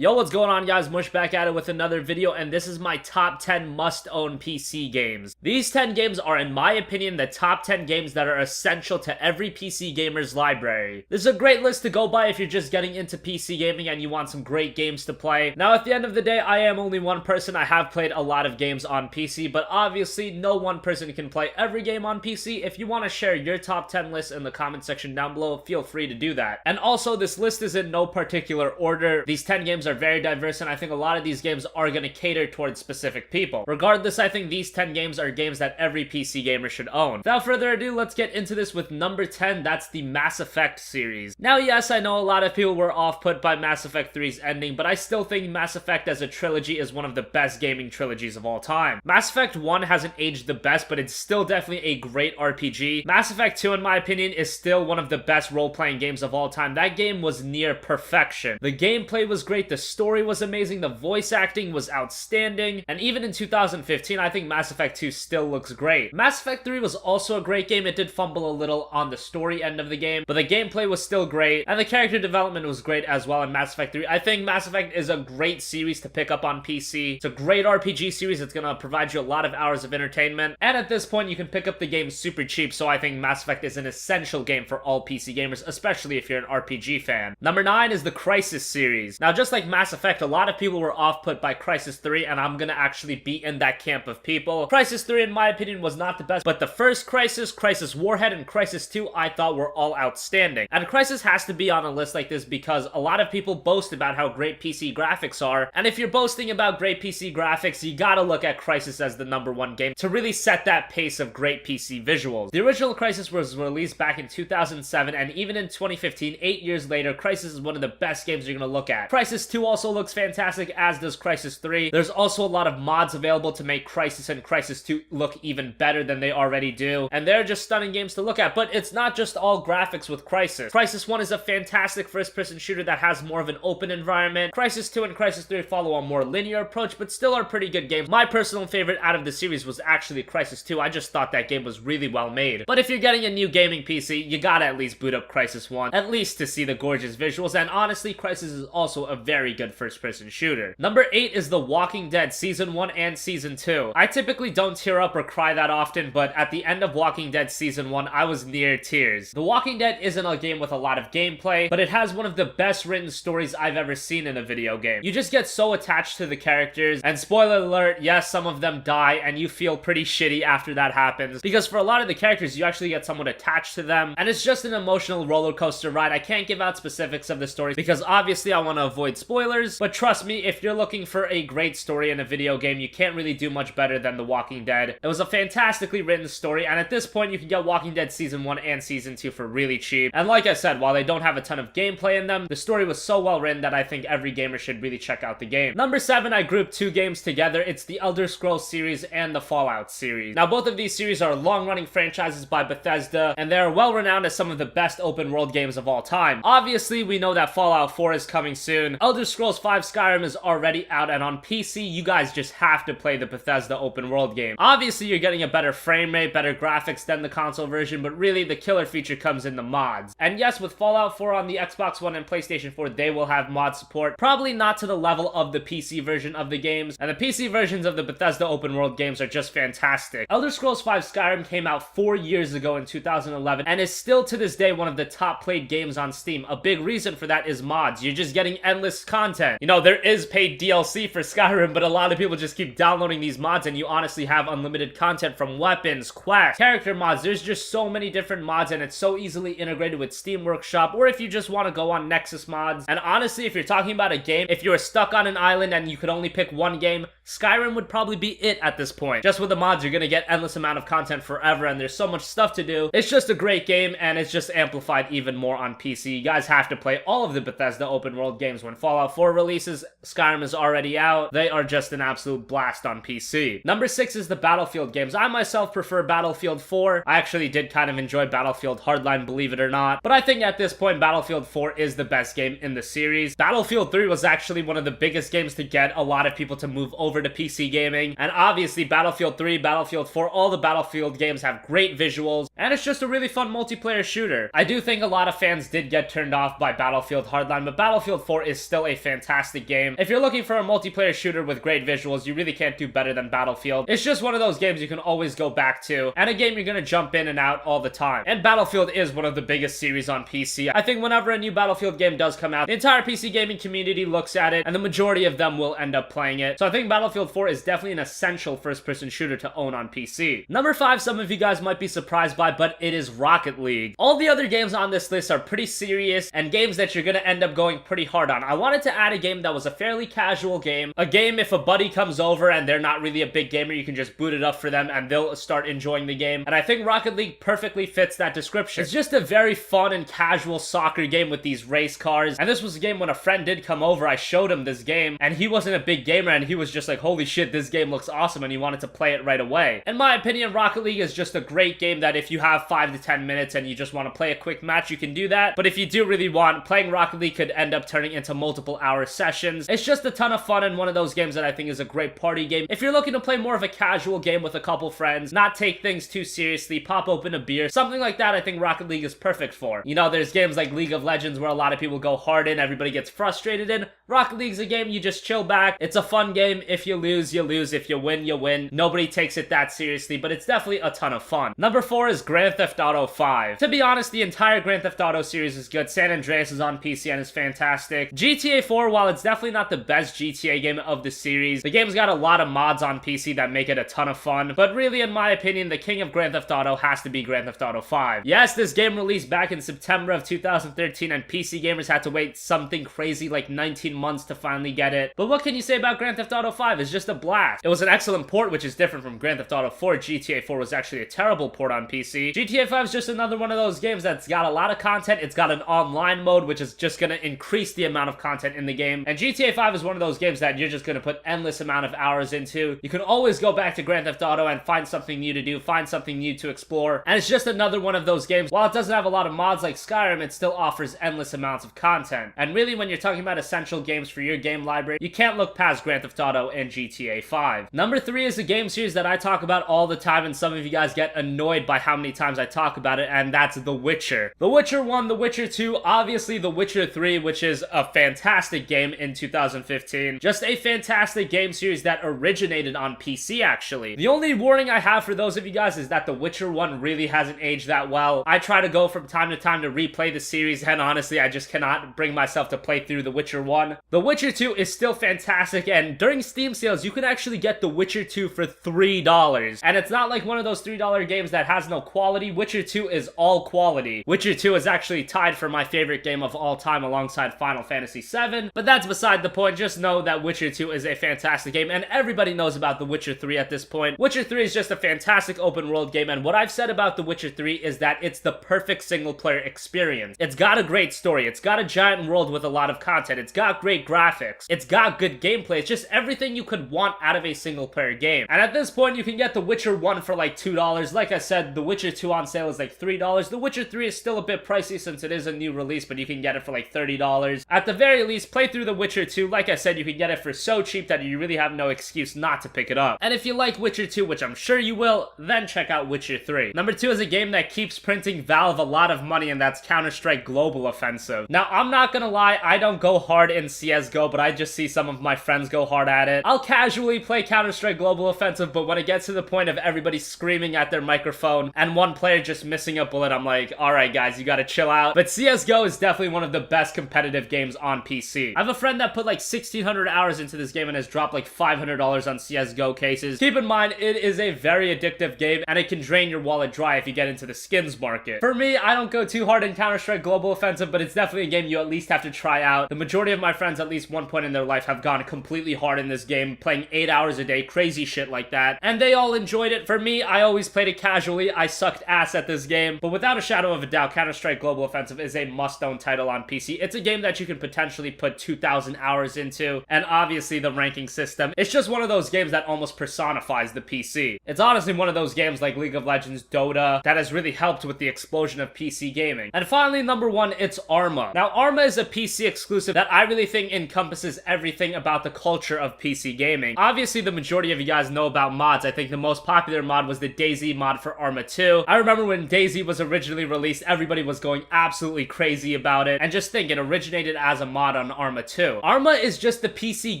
Yo, what's going on, guys? Mush back at it with another video, and this is my top 10 must-own PC games. These 10 games are, in my opinion, the top 10 games that are essential to every PC gamer's library. This is a great list to go by if you're just getting into PC gaming and you want some great games to play. Now, at the end of the day, I am only one person. I have played a lot of games on PC, but obviously, no one person can play every game on PC. If you want to share your top 10 list in the comment section down below, feel free to do that. And also, this list is in no particular order. These 10 games are very diverse, and I think a lot of these games are going to cater towards specific people. Regardless, I think these 10 games are games that every PC gamer should own. Without further ado, let's get into this with number 10. That's the Mass Effect series. Now, yes, I know a lot of people were off-put by Mass Effect 3's ending, but I still think Mass Effect as a trilogy is one of the best gaming trilogies of all time. Mass Effect 1 hasn't aged the best, but it's still definitely a great RPG. Mass Effect 2, in my opinion, is still one of the best role-playing games of all time. That game was near perfection. The gameplay was great, the story was amazing, the voice acting was outstanding, and even in 2015, I think Mass Effect 2 still looks great. Mass Effect 3 was also a great game. It did fumble a little on the story end of the game, but the gameplay was still great, and the character development was great as well in Mass Effect 3. I think Mass Effect is a great series to pick up on PC. It's a great RPG series. It's gonna provide you a lot of hours of entertainment, and at this point, you can pick up the game super cheap, so I think Mass Effect is an essential game for all PC gamers, especially if you're an RPG fan. Number 9 is the Crysis series. Now, just like Mass Effect, a lot of people were off-put by Crysis 3, and I'm gonna actually be in that camp of people. Crysis 3, in my opinion, was not the best, but the first Crysis, Crysis Warhead, and Crysis 2, I thought were all outstanding. And Crysis has to be on a list like this because a lot of people boast about how great PC graphics are, and if you're boasting about great PC graphics, you gotta look at Crysis as the #1 game to really set that pace of great PC visuals. The original Crysis was released back in 2007, and even in 2015, 8 years later, Crysis is one of the best games you're gonna look at. Crysis 2 also looks fantastic, as does Crysis 3. There's also a lot of mods available to make Crysis and Crysis 2 look even better than they already do, and they're just stunning games to look at. But it's not just all graphics with Crysis. Crysis 1 is a fantastic first-person shooter that has more of an open environment. Crysis 2 and Crysis 3 follow a more linear approach, but still are pretty good games. My personal favorite out of the series was actually Crysis 2. I just thought that game was really well made. But if you're getting a new gaming PC, you gotta at least boot up Crysis 1, at least to see the gorgeous visuals, and honestly, Crysis is also a very good first-person shooter. Number 8 is The Walking Dead Season 1 and Season 2. I typically don't tear up or cry that often, but at the end of Walking Dead Season 1, I was near tears. The Walking Dead isn't a game with a lot of gameplay, but it has one of the best written stories I've ever seen in a video game. You just get so attached to the characters, and spoiler alert, yes, some of them die, and you feel pretty shitty after that happens, because for a lot of the characters, you actually get somewhat attached to them, and it's just an emotional roller coaster ride. I can't give out specifics of the story, because obviously I want to avoid spoilers, but trust me, if you're looking for a great story in a video game, you can't really do much better than The Walking Dead. It was a fantastically written story, and at this point, you can get Walking Dead Season 1 and Season 2 for really cheap. And like I said, while they don't have a ton of gameplay in them, the story was so well written that I think every gamer should really check out the game. Number 7, I grouped two games together. It's the Elder Scrolls series and the Fallout series. Now, both of these series are long-running franchises by Bethesda, and they are well-renowned as some of the best open-world games of all time. Obviously, we know that Fallout 4 is coming soon. Elder Scrolls 5 Skyrim is already out, and on PC, you guys just have to play the Bethesda open world game. Obviously, you're getting a better frame rate, better graphics than the console version, but really, the killer feature comes in the mods. And yes, with Fallout 4 on the Xbox One and PlayStation 4, they will have mod support. Probably not to the level of the PC version of the games, and the PC versions of the Bethesda open world games are just fantastic. Elder Scrolls 5 Skyrim came out 4 years ago in 2011, and is still to this day one of the top played games on Steam. A big reason for that is mods. You're just getting endless content. You know, there is paid DLC for Skyrim, but a lot of people just keep downloading these mods, and you honestly have unlimited content from weapons, quests, character mods. There's just so many different mods, and it's so easily integrated with Steam Workshop, or if you just want to go on Nexus mods. And honestly, if you're talking about a game, if you were stuck on an island and you could only pick one game, Skyrim would probably be it at this point. Just with the mods, you're gonna get endless amount of content forever, and there's so much stuff to do. It's just a great game, and it's just amplified even more on PC. You guys have to play all of the Bethesda open world games. When Fallout 4 releases, Skyrim is already out. They are just an absolute blast on PC. Number 6 is the Battlefield games. I myself prefer Battlefield 4. I actually did kind of enjoy Battlefield Hardline, believe it or not, but I think at this point, Battlefield 4 is the best game in the series. Battlefield 3 was actually one of the biggest games to get a lot of people to move over to PC gaming, and obviously Battlefield 3, Battlefield 4, all the Battlefield games have great visuals, and it's just a really fun multiplayer shooter. I do think a lot of fans did get turned off by Battlefield Hardline, but Battlefield 4 is still a fantastic game. If you're looking for a multiplayer shooter with great visuals, you really can't do better than Battlefield. It's just one of those games you can always go back to, and a game you're gonna jump in and out all the time. And Battlefield is one of the biggest series on PC. I think whenever a new Battlefield game does come out, the entire PC gaming community looks at it, and the majority of them will end up playing it. So I think Battlefield 4 is definitely an essential first-person shooter to own on PC. Number 5, some of you guys might be surprised by, but it is Rocket League. All the other games on this list are pretty serious, and games that you're gonna end up going pretty hard on. I wanted to add a game that was a fairly casual game. A game if a buddy comes over and they're not really a big gamer, you can just boot it up for them and they'll start enjoying the game. And I think Rocket League perfectly fits that description. It's just a very fun and casual soccer game with these race cars. And this was a game when a friend did come over, I showed him this game, and he wasn't a big gamer, and he was just like, holy shit, this game looks awesome, and he wanted to play it right away. In my opinion, Rocket League is just a great game that if you have 5 to 10 minutes and you just want to play a quick match, you can do that. But if you do really want, playing Rocket League could end up turning into multiple hour sessions. It's just a ton of fun and one of those games that I think is a great party game. If you're looking to play more of a casual game with a couple friends, not take things too seriously, pop open a beer, something like that, I think Rocket League is perfect for. You know, there's games like League of Legends where a lot of people go hard in, everybody gets frustrated in. Rocket League's a game you just chill back. It's a fun game. If you lose, you lose. If you win, you win. Nobody takes it that seriously, but it's definitely a ton of fun. Number 4 is Grand Theft Auto 5. To be honest, the entire Grand Theft Auto series is good. San Andreas is on PC and is fantastic. GTA 4, while it's definitely not the best GTA game of the series, the game's got a lot of mods on PC that make it a ton of fun. But really, in my opinion, the king of Grand Theft Auto has to be Grand Theft Auto 5. Yes, this game released back in September of 2013, and PC gamers had to wait something crazy like 19 months to finally get it. But what can you say about Grand Theft Auto 5? It's just a blast. It was an excellent port, which is different from Grand Theft Auto 4. GTA 4 was actually a terrible port on PC. GTA 5 is just another one of those games that's got a lot of content. It's got an online mode, which is just gonna increase the amount of content in the game. And GTA 5 is one of those games that you're just gonna put endless amount of hours into. You can always go back to Grand Theft Auto and find something new to do, find something new to explore. And it's just another one of those games. While it doesn't have a lot of mods like Skyrim, it still offers endless amounts of content. And really, when you're talking about essential games for your game library, you can't look past Grand Theft Auto and GTA 5. Number 3 is a game series that I talk about all the time, and some of you guys get annoyed by how many times I talk about it, and that's The Witcher. The Witcher 1, The Witcher 2, obviously The Witcher 3, which is a fantastic game in 2015. Just a fantastic game series that originated on PC, actually. The only warning I have for those of you guys is that The Witcher 1 really hasn't aged that well. I try to go from time to time to replay the series, and honestly, I just cannot bring myself to play through The Witcher 1. The Witcher 2 is still fantastic, and during Steam sales, you can actually get The Witcher 2 for $3. And it's not like one of those $3 games that has no quality. Witcher 2 is all quality. Witcher 2 is actually tied for my favorite game of all time alongside Final Fantasy VII, but that's beside the point. Just know that Witcher 2 is a fantastic game, and everybody knows about The Witcher 3 at this point. Witcher 3 is just a fantastic open world game, and what I've said about The Witcher 3 is that it's the perfect single player experience. It's got a great story, it's got a giant world with a lot of content, it's got great graphics, it's got good gameplay, it's just everything you could want out of a single player game. And at this point, you can get The Witcher 1 for like $2. Like I said, The Witcher 2 on sale is like $3. The Witcher 3 is still a bit pricey since it is a new release, but you can get it for like $30. At the very least, play through The Witcher 2. Like I said, you can get it for so cheap that you really have no excuse not to pick it up. And if you like Witcher 2, which I'm sure you will, then check out Witcher 3. Number 2 is a game that keeps printing Valve a lot of money, and that's Counter-Strike Global Offensive. Now, I'm not gonna lie, I don't go hard in CSGO, but I just see some of my friends go hard at it. I'll casually play Counter-Strike Global Offensive, but when it gets to the point of everybody screaming at their microphone and one player just missing a bullet, I'm like, alright guys, you gotta chill out. But CSGO is definitely one of the best competitive games on PC. I have a friend that put like 1,600 hours into this game and has dropped like $500 on CSGO cases. Keep in mind, it is a very addictive game, and it can drain your wallet dry if you get into the skins market. For me, I don't go too hard in Counter-Strike Global Offensive, but it's definitely a game you at least have to try out. The majority of my friends at least one point in their life have gone completely hard in this game, playing 8 hours a day, crazy shit like that, and they all enjoyed it. For me, I always played it casually. I sucked ass at this game, but without a shadow of a doubt, Counter-Strike Global Offensive is a must-own title on PC. It's a game that you can potentially put 2,000 hours into, and obviously the ranking system. It's just one of those games that almost personifies the PC. It's honestly one of those games like League of Legends, Dota, that has really helped with the explosion of PC gaming. And finally, number 1, it's Arma. Now, Arma is a PC exclusive that I really think encompasses everything about the culture of PC gaming. Obviously, the majority of you guys know about mods. I think the most popular mod was the DayZ mod for Arma 2. I remember when DayZ was originally released, everybody was going absolutely crazy about it. And just think, it originated as a mod mod on Arma 2. Arma is just the PC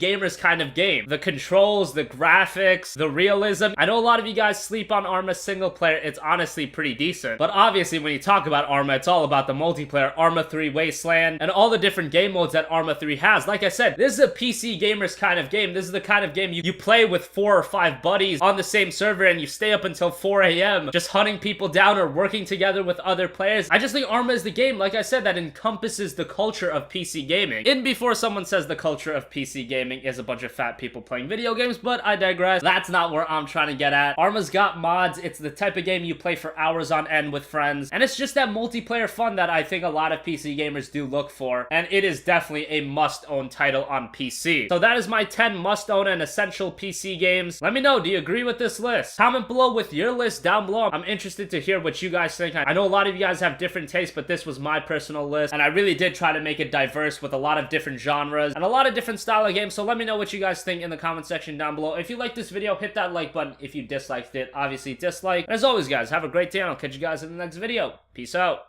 gamers kind of game. The controls, the graphics, the realism. I know a lot of you guys sleep on Arma single player. It's honestly pretty decent. But obviously when you talk about Arma, it's all about the multiplayer, Arma 3 Wasteland, and all the different game modes that Arma 3 has. Like I said, this is a PC gamers kind of game. This is the kind of game you play with 4 or 5 buddies on the same server and you stay up until 4 a.m. just hunting people down or working together with other players. I just think Arma is the game, like I said, that encompasses the culture of PC gaming. In before someone says the culture of PC gaming is a bunch of fat people playing video games, but I digress. That's not where I'm trying to get at. Arma's got mods. It's the type of game you play for hours on end with friends, and it's just that multiplayer fun that I think a lot of PC gamers do look for, and it is definitely a must-own title on PC. So that is my 10 must-own and essential PC games. Let me know, do you agree with this list? Comment below with your list down below. I'm interested to hear what you guys think. I know a lot of you guys have different tastes, but this was my personal list, and I really did try to make it diverse with a lot of different genres and a lot of different style of games. So let me know what you guys think in the comment section down below. If you liked this video, hit that like button. If you disliked it, obviously dislike. And as always, guys, have a great day, and I'll catch you guys in the next video. Peace out.